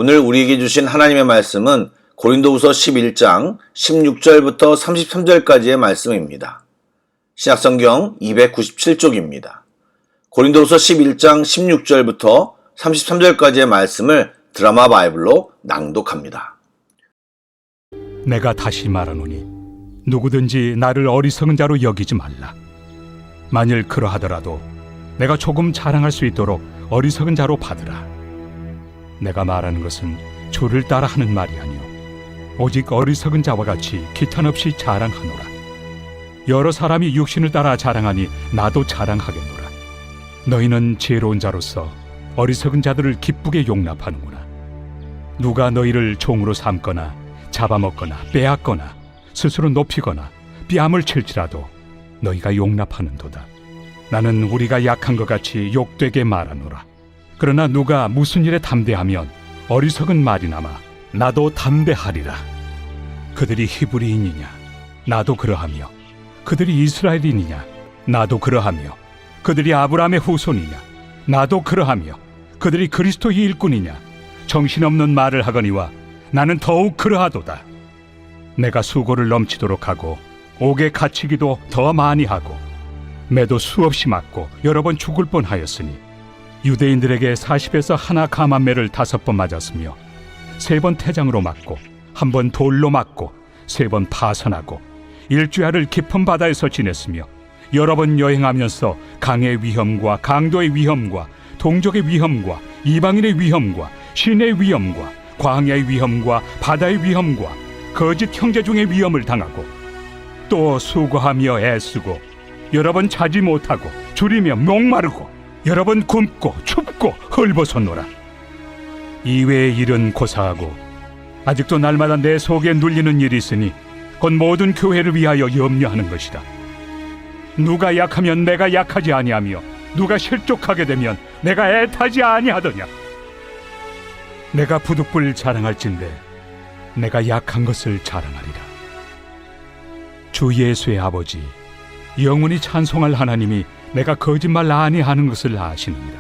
오늘 우리에게 주신 하나님의 말씀은 고린도후서 11장 16절부터 33절까지의 말씀입니다. 신약성경 297쪽입니다. 고린도후서 11장 16절부터 33절까지의 말씀을 드라마 바이블로 낭독합니다. 내가 다시 말하노니 누구든지 나를 어리석은 자로 여기지 말라. 만일 그러하더라도 내가 조금 자랑할 수 있도록 어리석은 자로 받으라. 내가 말하는 것은 주를 따라 하는 말이 아니요 오직 어리석은 자와 같이 기탄 없이 자랑하노라. 여러 사람이 육신을 따라 자랑하니 나도 자랑하겠노라. 너희는 지혜로운 자로서 어리석은 자들을 기쁘게 용납하는구나. 누가 너희를 종으로 삼거나 잡아먹거나 빼앗거나 스스로 높이거나 뺨을 칠지라도 너희가 용납하는도다. 나는 우리가 약한 것 같이 욕되게 말하노라. 그러나 누가 무슨 일에 담대하면 어리석은 말이나마 나도 담대하리라. 그들이 히브리인이냐 나도 그러하며 그들이 이스라엘인이냐 나도 그러하며 그들이 아브라함의 후손이냐 나도 그러하며 그들이 그리스도의 일꾼이냐 정신없는 말을 하거니와 나는 더욱 그러하도다. 내가 수고를 넘치도록 하고 옥에 갇히기도 더 많이 하고 매도 수없이 맞고 여러 번 죽을 뻔하였으니 유대인들에게 40에서 하나 감한매를 5번 맞았으며 3번 태장으로 맞고 1번 돌로 맞고 3번 파선하고 일주야를 깊은 바다에서 지냈으며 여러 번 여행하면서 강의 위험과 강도의 위험과 동족의 위험과 이방인의 위험과 신의 위험과 광야의 위험과 바다의 위험과 거짓 형제 중의 위험을 당하고 또 수고하며 애쓰고 여러 번 자지 못하고 줄이며 목마르고 여러 번 굶고 춥고 헐벗었노라. 이외의 일은 고사하고 아직도 날마다 내 속에 눌리는 일이 있으니 곧 모든 교회를 위하여 염려하는 것이다. 누가 약하면 내가 약하지 아니하며 누가 실족하게 되면 내가 애타지 아니하더냐. 내가 부득불 자랑할진대 내가 약한 것을 자랑하리라. 주 예수의 아버지 영원히 찬송할 하나님이 내가 거짓말 아니하는 것을 아시느니라.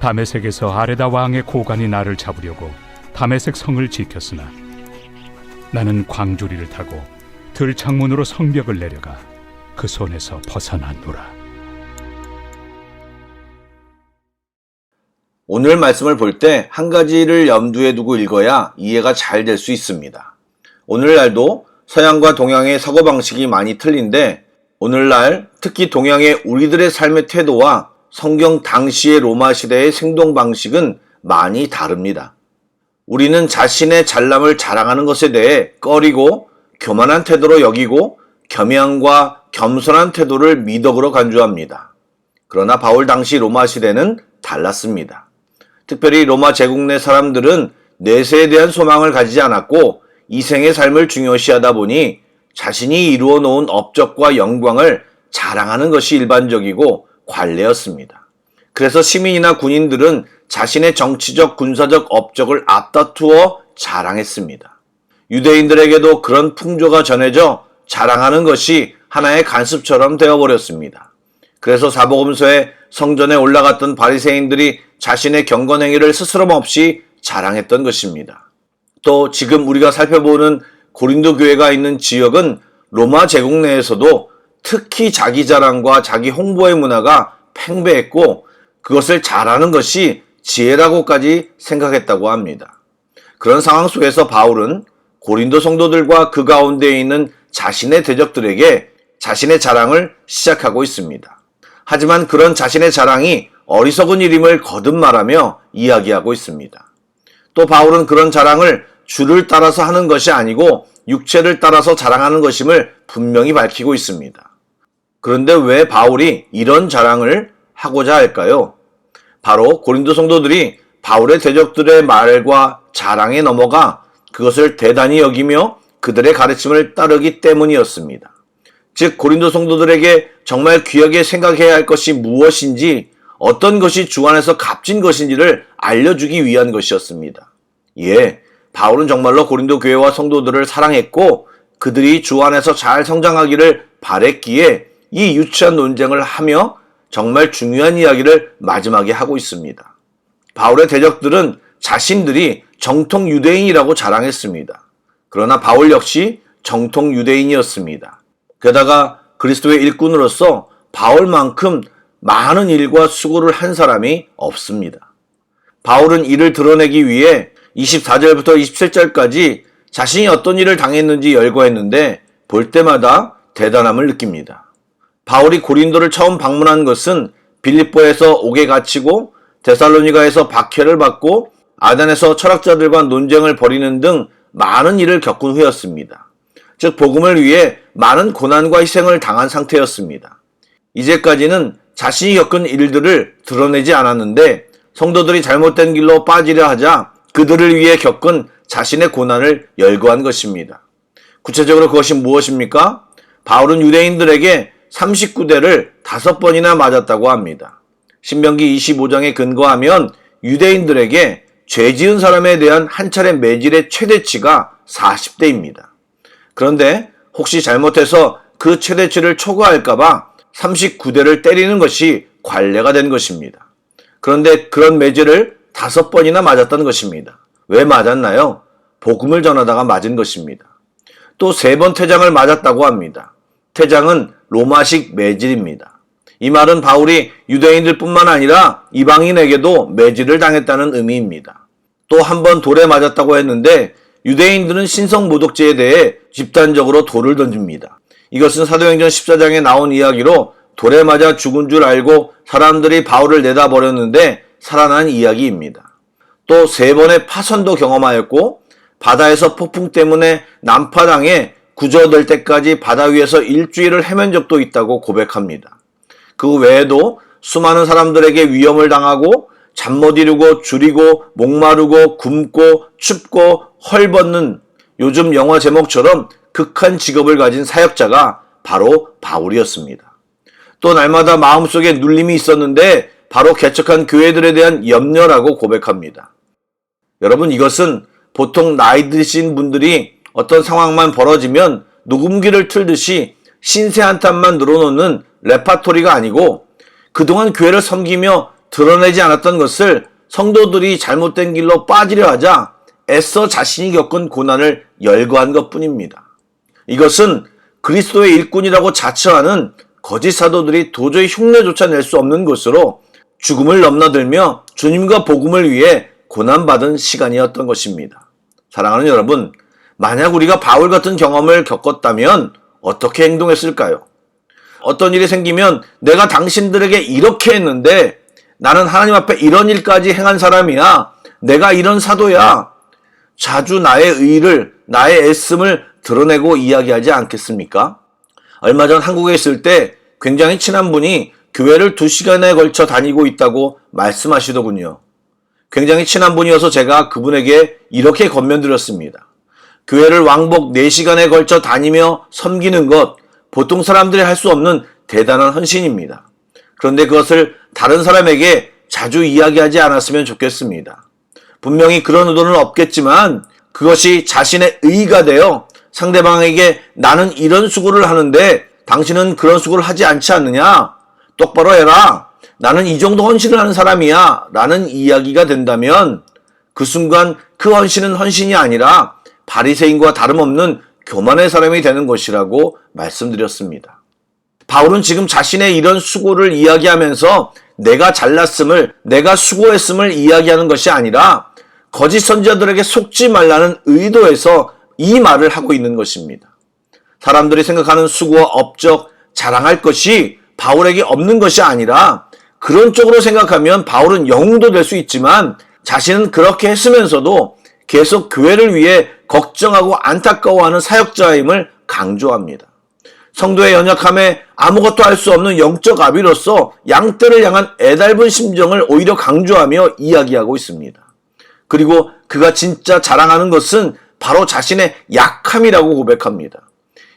다메섹에서 아레다 왕의 고관이 나를 잡으려고 다메섹 성을 지켰으나 나는 광주리를 타고 들창문으로 성벽을 내려가 그 손에서 벗어났노라. 오늘 말씀을 볼 때 한 가지를 염두에 두고 읽어야 이해가 잘 될 수 있습니다. 오늘날도 서양과 동양의 사고방식이 많이 틀린데 오늘날 특히 동양의 우리들의 삶의 태도와 성경 당시의 로마 시대의 생동 방식은 많이 다릅니다. 우리는 자신의 잘남을 자랑하는 것에 대해 꺼리고 교만한 태도로 여기고 겸양과 겸손한 태도를 미덕으로 간주합니다. 그러나 바울 당시 로마 시대는 달랐습니다. 특별히 로마 제국 내 사람들은 내세에 대한 소망을 가지지 않았고 이생의 삶을 중요시하다 보니 자신이 이루어 놓은 업적과 영광을 자랑하는 것이 일반적이고 관례였습니다. 그래서 시민이나 군인들은 자신의 정치적, 군사적 업적을 앞다투어 자랑했습니다. 유대인들에게도 그런 풍조가 전해져 자랑하는 것이 하나의 관습처럼 되어버렸습니다. 그래서 사복음서에 성전에 올라갔던 바리새인들이 자신의 경건행위를 스스럼 없이 자랑했던 것입니다. 또 지금 우리가 살펴보는 고린도 교회가 있는 지역은 로마 제국 내에서도 특히 자기 자랑과 자기 홍보의 문화가 팽배했고 그것을 잘하는 것이 지혜라고까지 생각했다고 합니다. 그런 상황 속에서 바울은 고린도 성도들과 그 가운데 있는 자신의 대적들에게 자신의 자랑을 시작하고 있습니다. 하지만 그런 자신의 자랑이 어리석은 일임을 거듭 말하며 이야기하고 있습니다. 또 바울은 그런 자랑을 주를 따라서 하는 것이 아니고 육체를 따라서 자랑하는 것임을 분명히 밝히고 있습니다. 그런데 왜 바울이 이런 자랑을 하고자 할까요? 바로 고린도 성도들이 바울의 대적들의 말과 자랑에 넘어가 그것을 대단히 여기며 그들의 가르침을 따르기 때문이었습니다. 즉 고린도 성도들에게 정말 귀하게 생각해야 할 것이 무엇인지 어떤 것이 주 안에서 값진 것인지를 알려주기 위한 것이었습니다. 예, 바울은 정말로 고린도 교회와 성도들을 사랑했고 그들이 주 안에서 잘 성장하기를 바랬기에 이 유치한 논쟁을 하며 정말 중요한 이야기를 마지막에 하고 있습니다. 바울의 대적들은 자신들이 정통 유대인이라고 자랑했습니다. 그러나 바울 역시 정통 유대인이었습니다. 게다가 그리스도의 일꾼으로서 바울만큼 많은 일과 수고를 한 사람이 없습니다. 바울은 이를 드러내기 위해 24절부터 27절까지 자신이 어떤 일을 당했는지 열거했는데 볼 때마다 대단함을 느낍니다. 바울이 고린도를 처음 방문한 것은 빌립보에서 옥에 갇히고 데살로니가에서 박해를 받고 아덴에서 철학자들과 논쟁을 벌이는 등 많은 일을 겪은 후였습니다. 즉 복음을 위해 많은 고난과 희생을 당한 상태였습니다. 이제까지는 자신이 겪은 일들을 드러내지 않았는데 성도들이 잘못된 길로 빠지려 하자 그들을 위해 겪은 자신의 고난을 열거한 것입니다. 구체적으로 그것이 무엇입니까? 바울은 유대인들에게 39대를 5번이나 맞았다고 합니다. 신명기 25장에 근거하면 유대인들에게 죄 지은 사람에 대한 한 차례 매질의 최대치가 40대입니다. 그런데 혹시 잘못해서 그 최대치를 초과할까봐 39대를 때리는 것이 관례가 된 것입니다. 그런데 그런 매질을 5번이나 맞았다는 것입니다. 왜 맞았나요? 복음을 전하다가 맞은 것입니다. 또 3번 퇴장을 맞았다고 합니다. 퇴장은 로마식 매질입니다. 이 말은 바울이 유대인들뿐만 아니라 이방인에게도 매질을 당했다는 의미입니다. 또 한 번 돌에 맞았다고 했는데 유대인들은 신성모독죄에 대해 집단적으로 돌을 던집니다. 이것은 사도행전 14장에 나온 이야기로 돌에 맞아 죽은 줄 알고 사람들이 바울을 내다버렸는데 살아난 이야기입니다. 또 3번의 파선도 경험하였고 바다에서 폭풍 때문에 난파당해 구조될 때까지 바다 위에서 일주일을 헤맨 적도 있다고 고백합니다. 그 외에도 수많은 사람들에게 위험을 당하고 잠 못 이루고 줄이고 목마르고 굶고 춥고 헐벗는 요즘 영화 제목처럼 극한 직업을 가진 사역자가 바로 바울이었습니다. 또 날마다 마음속에 눌림이 있었는데 바로 개척한 교회들에 대한 염려라고 고백합니다. 여러분 이것은 보통 나이 드신 분들이 어떤 상황만 벌어지면 녹음기를 틀듯이 신세 한탄만 늘어놓는 레파토리가 아니고 그동안 교회를 섬기며 드러내지 않았던 것을 성도들이 잘못된 길로 빠지려 하자 애써 자신이 겪은 고난을 열거한 것뿐입니다. 이것은 그리스도의 일꾼이라고 자처하는 거짓 사도들이 도저히 흉내조차 낼 수 없는 것으로 죽음을 넘나들며 주님과 복음을 위해 고난받은 시간이었던 것입니다. 사랑하는 여러분, 만약 우리가 바울 같은 경험을 겪었다면 어떻게 행동했을까요? 어떤 일이 생기면 내가 당신들에게 이렇게 했는데 나는 하나님 앞에 이런 일까지 행한 사람이야. 내가 이런 사도야. 자주 나의 의를, 나의 애씀을 드러내고 이야기하지 않겠습니까? 얼마 전 한국에 있을 때 굉장히 친한 분이 교회를 2시간에 걸쳐 다니고 있다고 말씀하시더군요. 굉장히 친한 분이어서 제가 그분에게 이렇게 권면드렸습니다. 교회를 왕복 4시간에 걸쳐 다니며 섬기는 것, 보통 사람들이 할 수 없는 대단한 헌신입니다. 그런데 그것을 다른 사람에게 자주 이야기하지 않았으면 좋겠습니다. 분명히 그런 의도는 없겠지만 그것이 자신의 의의가 되어 상대방에게 나는 이런 수고를 하는데 당신은 그런 수고를 하지 않지 않느냐? 똑바로 해라. 나는 이 정도 헌신을 하는 사람이야. 라는 이야기가 된다면 그 순간 그 헌신은 헌신이 아니라 바리새인과 다름없는 교만의 사람이 되는 것이라고 말씀드렸습니다. 바울은 지금 자신의 이런 수고를 이야기하면서 내가 잘났음을, 내가 수고했음을 이야기하는 것이 아니라 거짓 선지자들에게 속지 말라는 의도에서 이 말을 하고 있는 것입니다. 사람들이 생각하는 수고와 업적, 자랑할 것이 바울에게 없는 것이 아니라 그런 쪽으로 생각하면 바울은 영웅도 될 수 있지만 자신은 그렇게 했으면서도 계속 교회를 위해 걱정하고 안타까워하는 사역자임을 강조합니다. 성도의 연약함에 아무것도 할 수 없는 영적 아비로서 양떼를 향한 애달픈 심정을 오히려 강조하며 이야기하고 있습니다. 그리고 그가 진짜 자랑하는 것은 바로 자신의 약함이라고 고백합니다.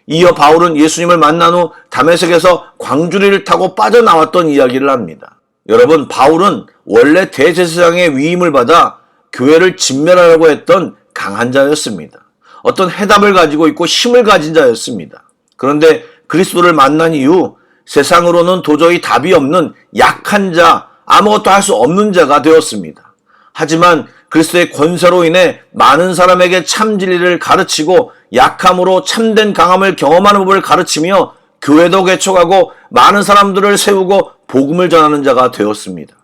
이어 바울은 예수님을 만난 후 다메섹에서 광주리를 타고 빠져나왔던 이야기를 합니다. 여러분, 바울은 원래 대제사장의 위임을 받아 교회를 진멸하려고 했던 강한 자였습니다. 어떤 해답을 가지고 있고 힘을 가진 자였습니다. 그런데 그리스도를 만난 이후 세상으로는 도저히 답이 없는 약한 자, 아무것도 할 수 없는 자가 되었습니다. 하지만 그리스도의 권세로 인해 많은 사람에게 참 진리를 가르치고 약함으로 참된 강함을 경험하는 법을 가르치며 교회도 개척하고 많은 사람들을 세우고 복음을 전하는 자가 되었습니다.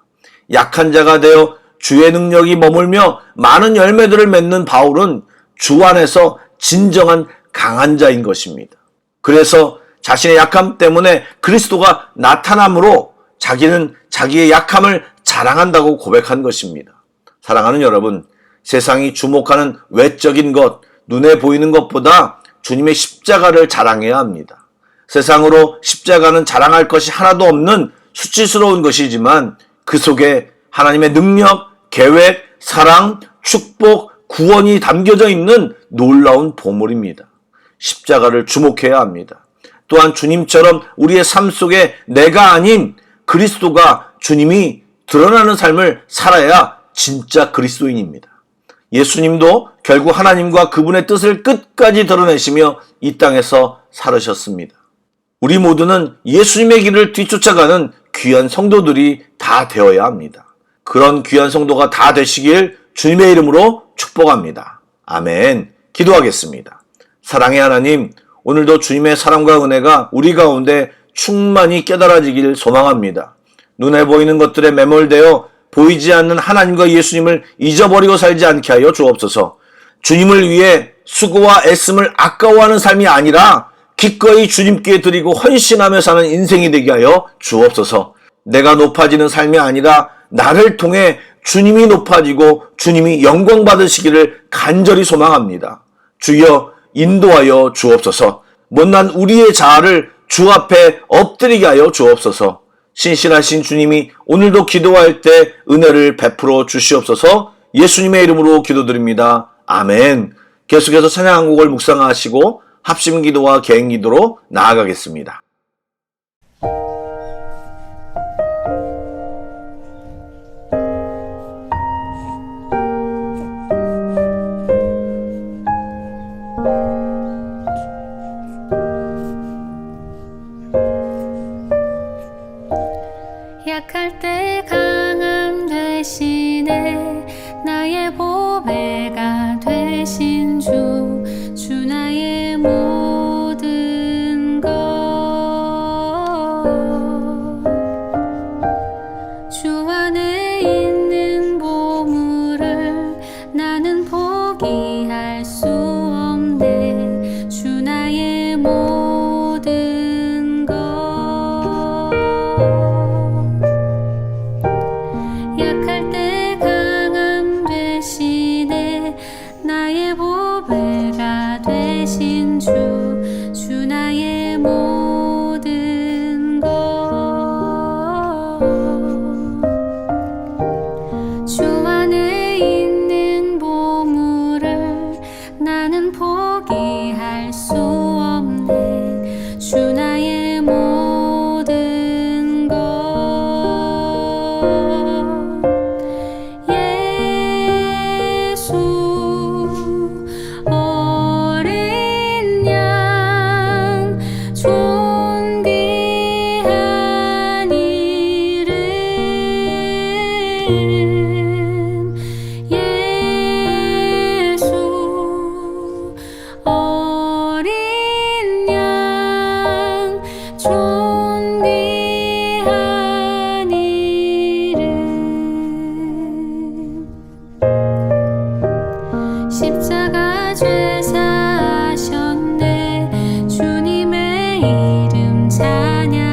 약한 자가 되어 주의 능력이 머물며 많은 열매들을 맺는 바울은 주 안에서 진정한 강한 자인 것입니다. 그래서 자신의 약함 때문에 그리스도가 나타남으로 자기는 자기의 약함을 자랑한다고 고백한 것입니다. 사랑하는 여러분, 세상이 주목하는 외적인 것, 눈에 보이는 것보다 주님의 십자가를 자랑해야 합니다. 세상으로 십자가는 자랑할 것이 하나도 없는 수치스러운 것이지만 그 속에 하나님의 능력, 계획, 사랑, 축복, 구원이 담겨져 있는 놀라운 보물입니다. 십자가를 주목해야 합니다. 또한 주님처럼 우리의 삶 속에 내가 아닌 그리스도가 주님이 드러나는 삶을 살아야 진짜 그리스도인입니다. 예수님도 결국 하나님과 그분의 뜻을 끝까지 드러내시며 이 땅에서 살으셨습니다. 우리 모두는 예수님의 길을 뒤쫓아가는 귀한 성도들이 다 되어야 합니다. 그런 귀한 성도가 다 되시길 주님의 이름으로 축복합니다. 아멘. 기도하겠습니다. 사랑의 하나님, 오늘도 주님의 사랑과 은혜가 우리 가운데 충만히 깨달아지길 소망합니다. 눈에 보이는 것들에 매몰되어 보이지 않는 하나님과 예수님을 잊어버리고 살지 않게 하여 주옵소서. 주님을 위해 수고와 애씀을 아까워하는 삶이 아니라 기꺼이 주님께 드리고 헌신하며 사는 인생이 되게 하여 주옵소서. 내가 높아지는 삶이 아니라 나를 통해 주님이 높아지고 주님이 영광 받으시기를 간절히 소망합니다. 주여 인도하여 주옵소서. 못난 우리의 자아를 주 앞에 엎드리게 하여 주옵소서. 신실하신 주님이 오늘도 기도할 때 은혜를 베풀어 주시옵소서. 예수님의 이름으로 기도드립니다. 아멘. 계속해서 찬양 한 곡을 묵상하시고 합심기도와 개인기도로 나아가겠습니다. 약할 때 강함 되시네 나의 보배가 되신 주 나의 모든 것 주 안에 있는 보물을 나는 포기할 수 없네 주 나의 모든 것 약할 때 강함 되시네 나의 보배가 되신 주 나의 모든 것 주 안에 있는 보물을 나는 포기할 수 없네 주 나의 모든 것 예수 어린 양 존귀한 이름 예수 어린 양 존귀한 이름 십자가 죄 사하셨네 주님의 이름 찬양